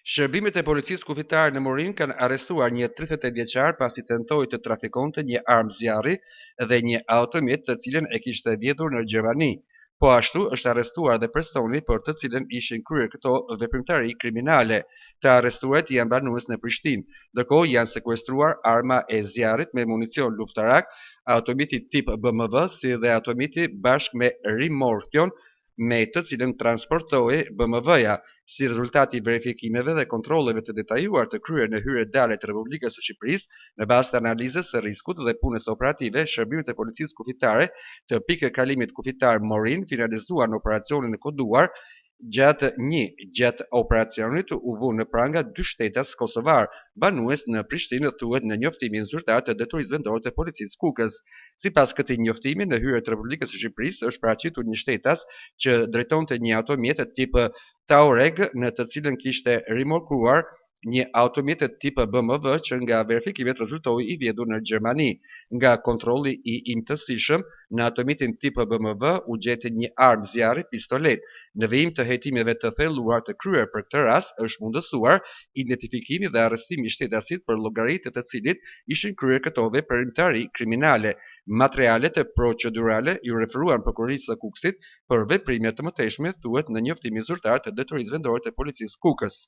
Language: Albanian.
Shërbimet e policisë kufitare në Morin kanë arrestuar një 38 vjeçar pasi tentoi të trafikonte një armë zjarri dhe një automjet të cilën e kishte vjedhur në Gjermani. Po ashtu është arrestuar dhe personi për të cilën ishin kryer këto veprimtari kriminale. Të arrestuarit janë banues në Prishtinë, ndërkohë janë sekuestruar arma e zjarrit me municion luftarak, automjeti tip BMW si dhe automjeti bashkë me rimorkion me të cilën transportohej BMW-ja. Si rezultati i verifikimeve dhe kontrolleve të detajuar të kryer në hyrje dalje të Republikës së Shqipërisë, në bazë të analizës së rrezikut dhe punës operative, shërbimet e policisë kufitare të pikë kalimit kufitar Morin finalizuan operacionin e koduar. Gjatë operacionit u vu në pranga 2 shtetas kosovar, banues në Prishtinë, thuhet në njoftimin zyrtar të detyrisë vendore të policisë Kukës. Sipas këtij njoftimi, në hyrje të Republikës së Shqipërisë është paraqitur një shtetas që drejtonte një automjet tip Touareg, në të cilën kishte rimorkuar një automjet tip BMW që nga verifikimet rezultoi i vjedhur në Gjermani. Nga kontrolli i imtësishëm në automjetin tip BMW u gjeti një armë zjarri pistolet. Në vijim të hetimeve të thelluar të kryer për këtë rast është mundësuar identifikimi dhe arrestimi i shtetasit për llogaritë të cilit ishin kryer këto veprimtari kriminale. Materialet procedurale i referuan prokurorisë së Kukësit për veprime të mëtejshme, thuhet në njoftimin zyrtar të detyrisë vendore të policisë Kukës.